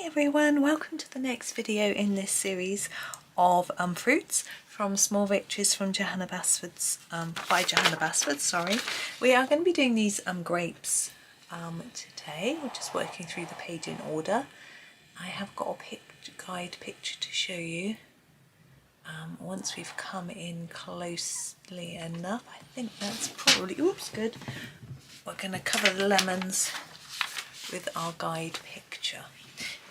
Hi everyone, welcome to the next video in this series of fruits from Small Victories from Johanna Basford's, by Johanna Basford, sorry. We are going to be doing these grapes today. We're just working through the page in order. I have got a guide picture to show you. Once we've come in closely enough, I think that's probably, oops, good. We're going to cover the lemons with our guide picture.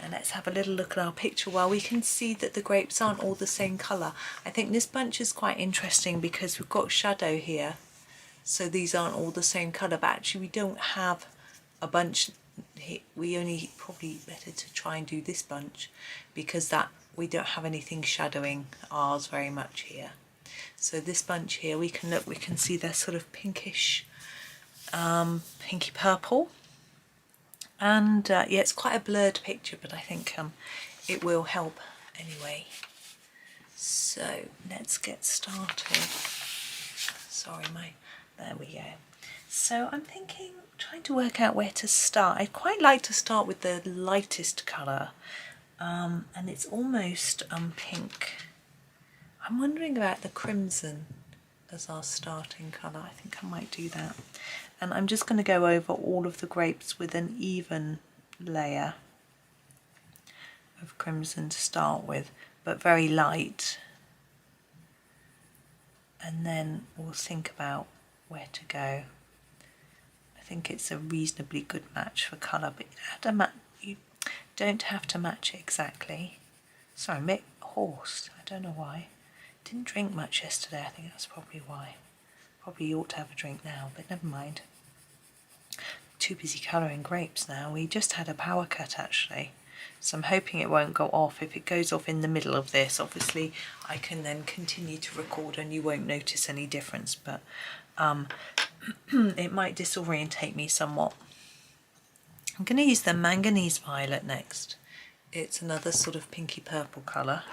And let's have a little look at our picture. Well, we can see that the grapes aren't all the same colour. I think this bunch is quite interesting because we've got shadow here. So these aren't all the same colour, but actually we don't have a bunch. We only probably better to try and do this bunch because we don't have anything shadowing ours very much here. So this bunch here, we can see they're sort of pinkish, pinky purple. And yeah, it's quite a blurred picture, but I think it will help anyway. So let's get started. Sorry, there we go. So I'm trying to work out where to start. I'd quite like to start with the lightest colour, and it's almost pink. I'm wondering about the crimson as our starting colour. I think I might do that. And I'm just going to go over all of the grapes with an even layer of crimson to start with, but very light. And then we'll think about where to go. I think it's a reasonably good match for colour, but you don't have to match it exactly. Sorry, I'm a bit hoarse. I don't know why. Didn't drink much yesterday. I think that's probably why. Probably ought to have a drink now, but never mind. Too busy colouring grapes now. We just had a power cut actually, so I'm hoping it won't go off. If it goes off in the middle of this, obviously I can then continue to record and you won't notice any difference, but it might disorientate me somewhat. I'm going to use the manganese violet next. It's another sort of pinky purple colour.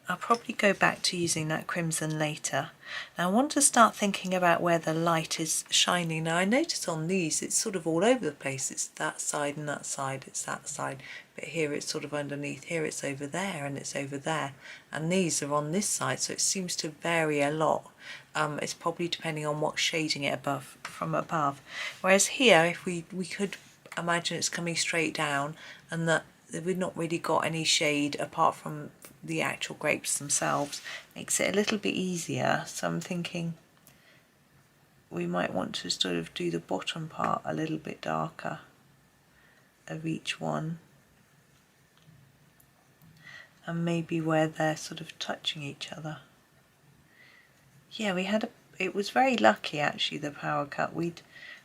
I'll probably go back to using that crimson later. Now I want to start thinking about where the light is shining. Now I notice on these it's sort of all over the place. It's that side and that side, it's that side. But here it's sort of underneath, here it's over there and it's over there. And these are on this side, so it seems to vary a lot. It's probably depending on what's shading it from above. Whereas here, if we could imagine it's coming straight down and that we've not really got any shade apart from the actual grapes themselves, makes it a little bit easier. So I'm thinking we might want to sort of do the bottom part a little bit darker of each one, and maybe where they're sort of touching each other. Yeah, it was very lucky actually, the power cut. We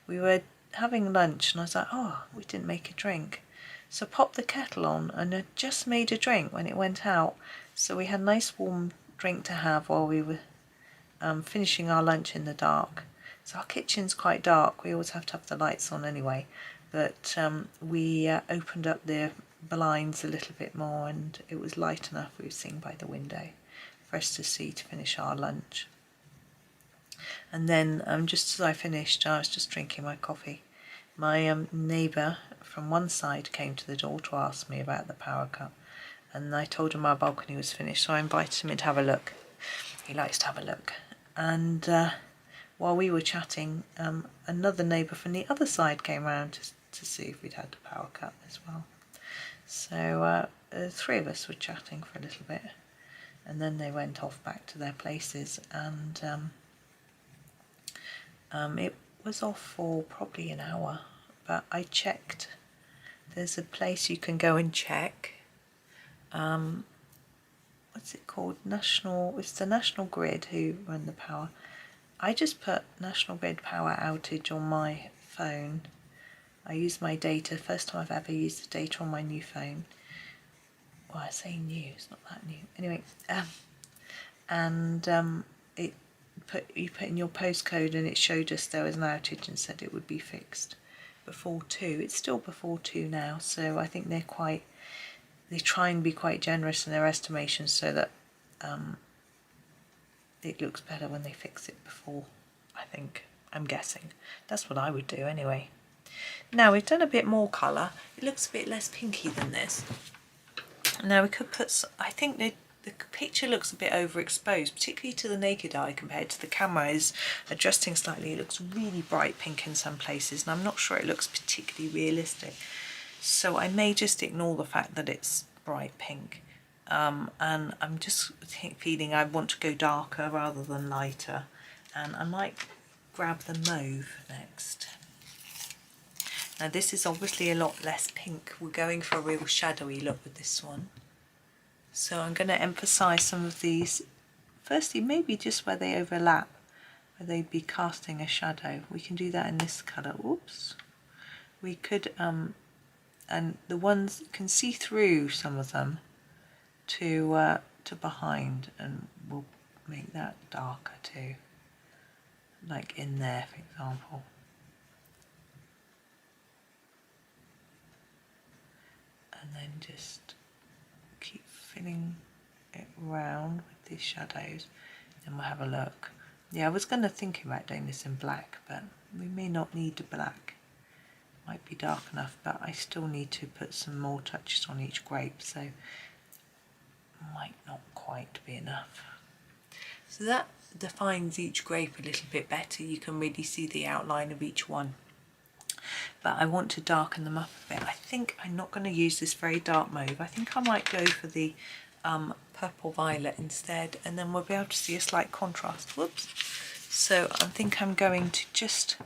were having lunch and I was like, oh, we didn't make a drink. So popped the kettle on and I just made a drink when it went out. So we had a nice warm drink to have while we were finishing our lunch in the dark. So our kitchen's quite dark. We always have to have the lights on anyway. But we opened up the blinds a little bit more and it was light enough, we were seeing by the window, for us to see to finish our lunch. And then just as I finished, I was just drinking my coffee. My neighbour from one side came to the door to ask me about the power cut, and I told him our balcony was finished, so I invited him in to have a look. He likes to have a look. And while we were chatting, another neighbour from the other side came round to see if we'd had the power cut as well. So the three of us were chatting for a little bit, and then they went off back to their places, and it was off for probably an hour, but I checked. There's a place you can go and check. What's it called? It's the National Grid who run the power. I just put National Grid power outage on my phone. I use my data, first time I've ever used the data on my new phone. Well, I say new, it's not that new. Anyway, you put in your postcode and it showed us there was an outage and said it would be fixed before 2. It's still before 2 now, so I think they try and be quite generous in their estimations so that it looks better when they fix it before, I think. I'm guessing. That's what I would do anyway. Now we've done a bit more colour. It looks a bit less pinky than this. Now we could put, I think the picture looks a bit overexposed, particularly to the naked eye compared to the camera is adjusting slightly. It looks really bright pink in some places, and I'm not sure it looks particularly realistic. So I may just ignore the fact that it's bright pink. And I'm just feeling I want to go darker rather than lighter. And I might grab the mauve next. Now this is obviously a lot less pink. We're going for a real shadowy look with this one. So I'm going to emphasise some of these. Firstly, maybe just where they overlap, where they'd be casting a shadow. We can do that in this colour. Oops. We could, and the ones, you can see through some of them to behind, and we'll make that darker too. Like in there, for example. And then just keep filling it round with these shadows, then we'll have a look. Yeah, I was going to think about doing this in black, but we may not need the black. Might be dark enough, but I still need to put some more touches on each grape, so might not quite be enough. So that defines each grape a little bit better. You can really see the outline of each one. But I want to darken them up a bit. I think I'm not going to use this very dark mauve. I think I might go for the purple violet instead, and then we'll be able to see a slight contrast. Whoops. So I think I'm going to just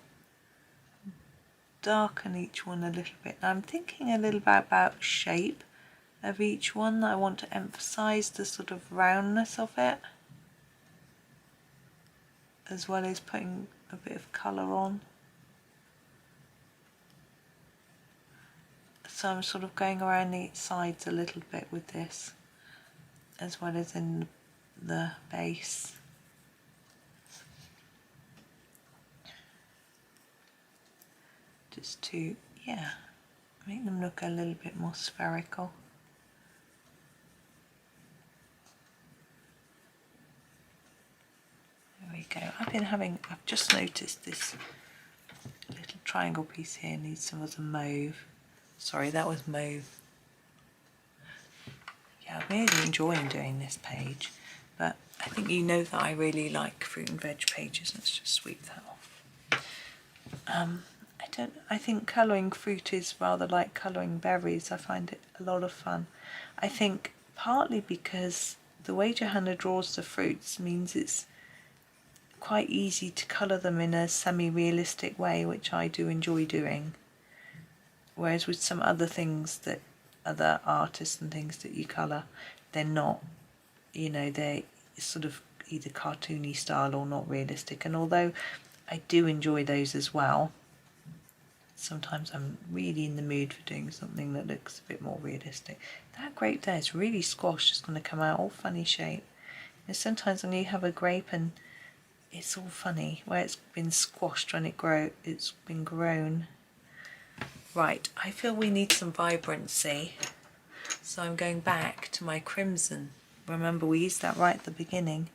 darken each one a little bit. I'm thinking a little bit about shape of each one. I want to emphasize the sort of roundness of it, as well as putting a bit of colour on. So I'm sort of going around the sides a little bit with this, as well as in the base. Just to, yeah, make them look a little bit more spherical. There we go. I've just noticed this little triangle piece here needs some of the mauve. Sorry, that was mauve. Yeah, I'm really enjoying doing this page, but I think you know that I really like fruit and veg pages. Let's just sweep that off. I think colouring fruit is rather like colouring berries. I find it a lot of fun. I think partly because the way Johanna draws the fruits means it's quite easy to colour them in a semi-realistic way, which I do enjoy doing. Whereas with some other things that other artists and things that you colour, they're not, you know, they're sort of either cartoony style or not realistic. And although I do enjoy those as well, sometimes I'm really in the mood for doing something that looks a bit more realistic. That grape there is really squashed. It's going to come out all funny shape. And sometimes when you have a grape and it's all funny, where it's been squashed when it's been grown. Right, I feel we need some vibrancy, so I'm going back to my crimson. Remember, we used that right at the beginning.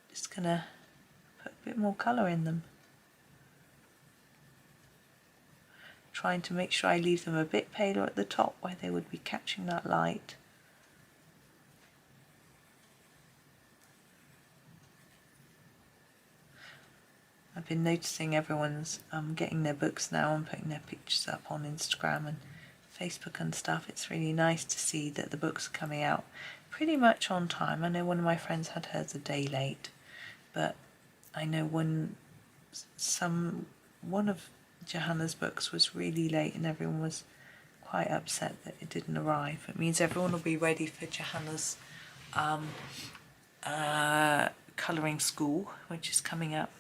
Just gonna put a bit more colour in them. Trying to make sure I leave them a bit paler at the top where they would be catching that light. I've been noticing everyone's getting their books now and putting their pictures up on Instagram and Facebook and stuff. It's really nice to see that the books are coming out pretty much on time. I know one of my friends had hers a day late, but I know one of Johanna's books was really late and everyone was quite upset that it didn't arrive. It means everyone will be ready for Johanna's colouring school, which is coming up.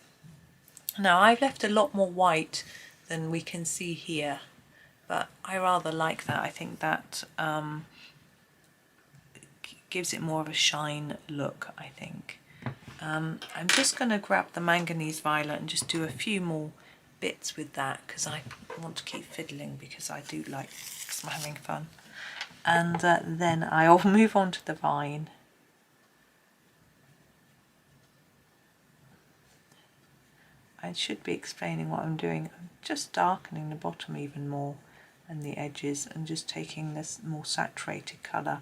Now I've left a lot more white than we can see here, but I rather like that. I think that gives it more of a shine look, I think. I'm just going to grab the manganese violet and just do a few more bits with that because I want to keep fiddling because I do like, because I'm having fun. And then I'll move on to the vine. I should be explaining what I'm doing. I'm just darkening the bottom even more and the edges, and just taking this more saturated colour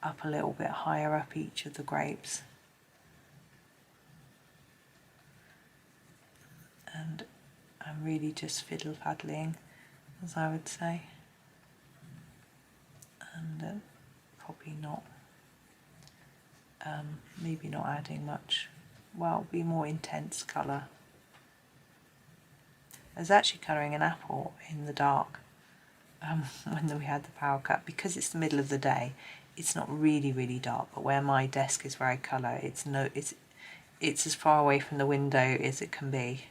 up a little bit higher up each of the grapes. And I'm really just fiddle faddling, as I would say, and probably not, maybe not adding much. Well, be more intense colour. I was actually colouring an apple in the dark when we had the power cut, because it's the middle of the day. It's not really dark, but where my desk is, where I colour, it's as far away from the window as it can be.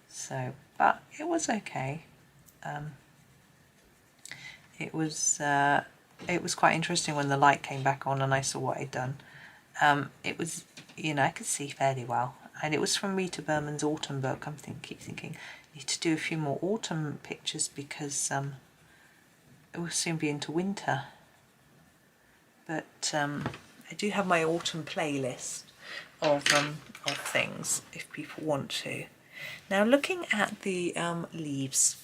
So, but it was okay. It was quite interesting when the light came back on and I saw what I'd done. It was, you know, I could see fairly well, and it was from Rita Berman's autumn book. Keep thinking, I need to do a few more autumn pictures, because it will soon be into winter. But I do have my autumn playlist of things if people want to. Now, looking at the leaves,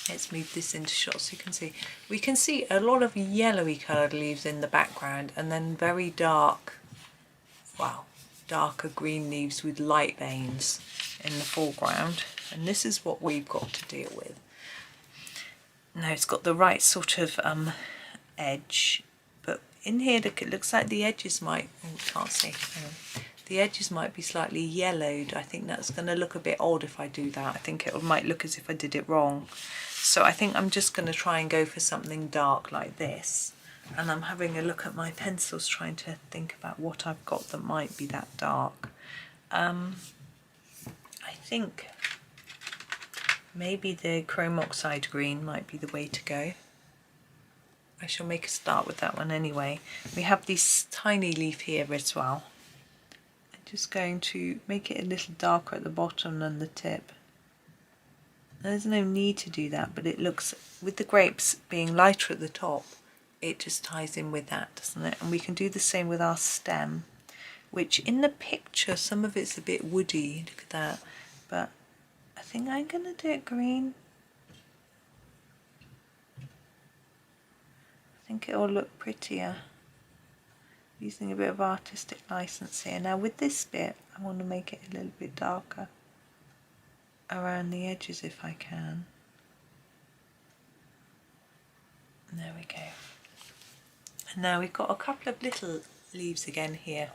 let's move this into shot so you can see. We can see a lot of yellowy coloured leaves in the background, and then very dark, well, darker green leaves with light veins in the foreground. And this is what we've got to deal with. Now, it's got the right sort of edge, but in here it looks like the edges might, oh, can't see, the edges might be slightly yellowed. I think that's going to look a bit odd if I do that. I think it might look as if I did it wrong. So I think I'm just going to try and go for something dark like this. And I'm having a look at my pencils, trying to think about what I've got that might be that dark. I think maybe the chrome oxide green might be the way to go. I shall make a start with that one anyway. We have this tiny leaf here as well. I'm just going to make it a little darker at the bottom than the tip. There's no need to do that, but it looks, with the grapes being lighter at the top, it just ties in with that, doesn't it? And we can do the same with our stem, which in the picture, some of it's a bit woody, look at that, but I think I'm going to do it green. I think it will look prettier, using a bit of artistic license here. Now with this bit, I want to make it a little bit darker around the edges if I can. And there we go. And now we've got a couple of little leaves again here.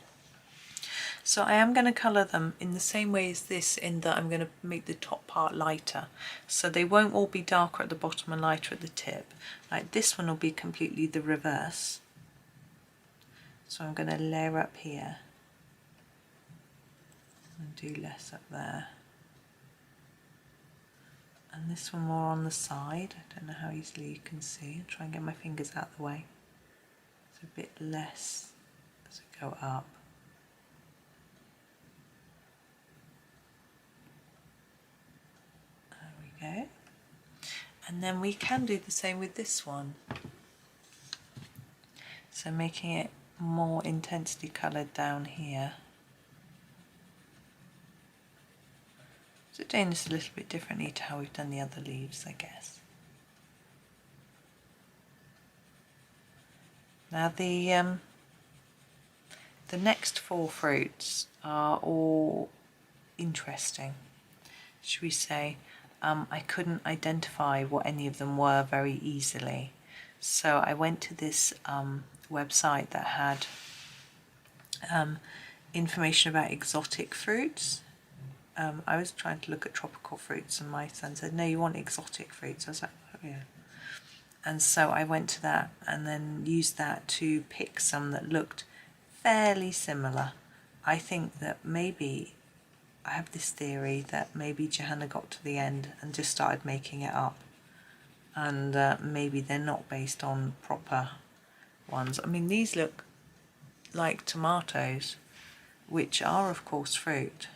So I am going to colour them in the same way as this, in that I'm going to make the top part lighter. So they won't all be darker at the bottom and lighter at the tip. Like this one will be completely the reverse. So I'm going to layer up here and do less up there. And this one more on the side. I don't know how easily you can see. I'll try and get my fingers out of the way. It's a bit less as we go up. There we go. And then we can do the same with this one. So making it more intensely coloured down here. So doing this a little bit differently to how we've done the other leaves, I guess. Now the next four fruits are all interesting, should we say. I couldn't identify what any of them were very easily. So I went to this website that had information about exotic fruits. I was trying to look at tropical fruits and my son said, no, you want exotic fruits. I was like, oh yeah. And so I went to that and then used that to pick some that looked fairly similar. I think that maybe, I have this theory that maybe Johanna got to the end and just started making it up. And maybe they're not based on proper ones. I mean, these look like tomatoes, which are of course fruit,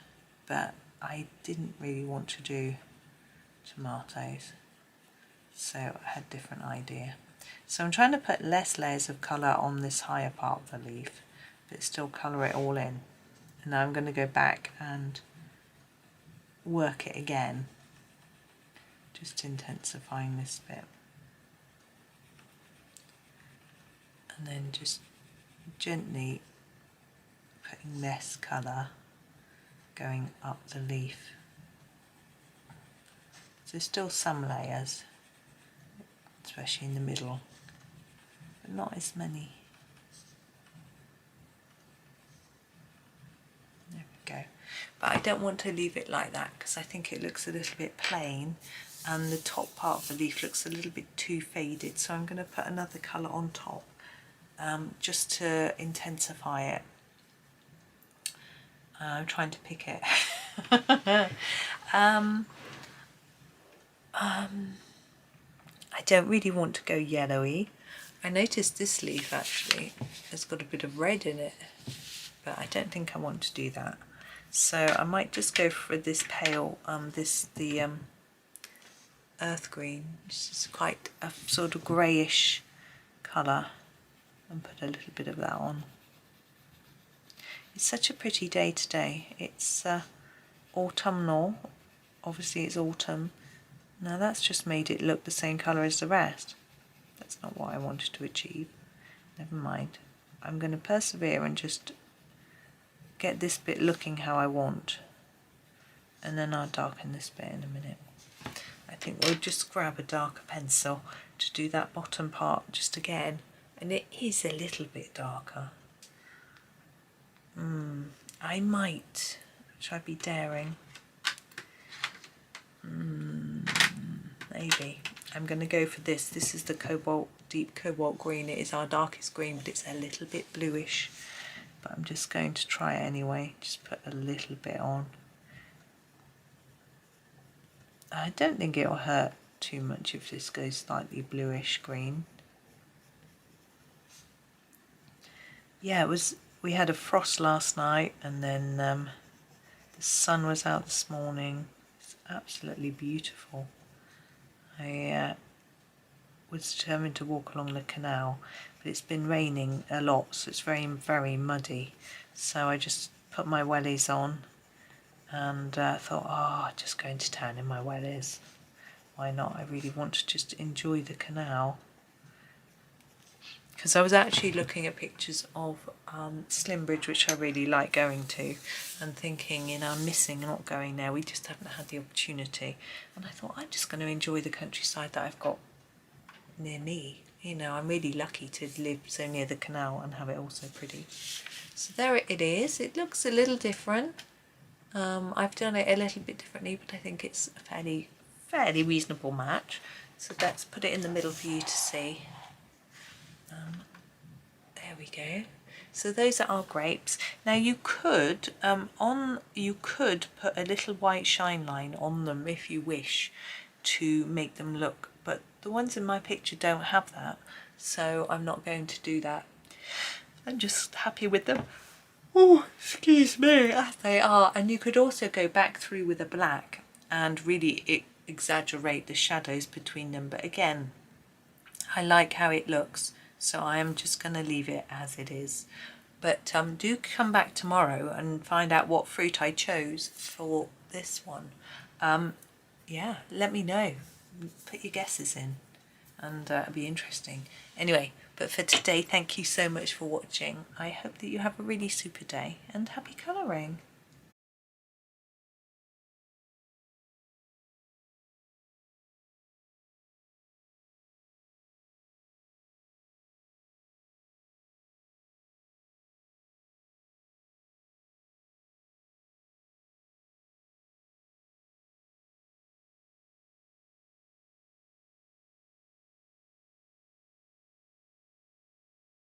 but I didn't really want to do tomatoes, so I had a different idea. So I'm trying to put less layers of colour on this higher part of the leaf, but still colour it all in. And now I'm going to go back and work it again, just intensifying this bit, and then just gently putting less colour going up the leaf. So there's still some layers, especially in the middle, but not as many. There we go. But I don't want to leave it like that because I think it looks a little bit plain and the top part of the leaf looks a little bit too faded, so I'm going to put another colour on top just to intensify it. I'm trying to pick it. I don't really want to go yellowy. I noticed this leaf actually has got a bit of red in it, but I don't think I want to do that. So I might just go for this pale, the earth green, which is quite a sort of greyish colour, and put a little bit of that on. It's such a pretty day today. It's autumnal, obviously it's autumn. Now that's just made it look the same colour as the rest. That's not what I wanted to achieve. Never mind. I'm going to persevere and just get this bit looking how I want. And then I'll darken this bit in a minute. I think we'll just grab a darker pencil to do that bottom part just again. And it is a little bit darker. I might. Should I be daring? Maybe. I'm going to go for this. This is the cobalt, deep cobalt green. It is our darkest green, but it's a little bit bluish. But I'm just going to try it anyway. Just put a little bit on. I don't think it'll hurt too much if this goes slightly bluish green. Yeah, we had a frost last night, and then the sun was out this morning. It's absolutely beautiful. I was determined to walk along the canal, but it's been raining a lot, so it's very, very muddy. So I just put my wellies on and thought, oh, just going to town in my wellies. Why not? I really want to just enjoy the canal. Because I was actually looking at pictures of Slimbridge, which I really like going to, and thinking, you know, I'm missing not going there. We just haven't had the opportunity. And I thought, I'm just going to enjoy the countryside that I've got near me. You know, I'm really lucky to live so near the canal and have it all so pretty. So there it is. It looks a little different. I've done it a little bit differently, but I think it's a fairly reasonable match. So let's put it in the middle for you to see. There we go. So those are our grapes. Now you could put a little white shine line on them if you wish to make them look, but the ones in my picture don't have that, so I'm not going to do that. I'm just happy with them. Oh, excuse me, as they are. And you could also go back through with a black and really exaggerate the shadows between them, but again, I like how it looks. So I am just going to leave it as it is. But do come back tomorrow and find out what fruit I chose for this one. Yeah, let me know. Put your guesses in and it'll be interesting. Anyway, but for today, thank you so much for watching. I hope that you have a really super day and happy colouring.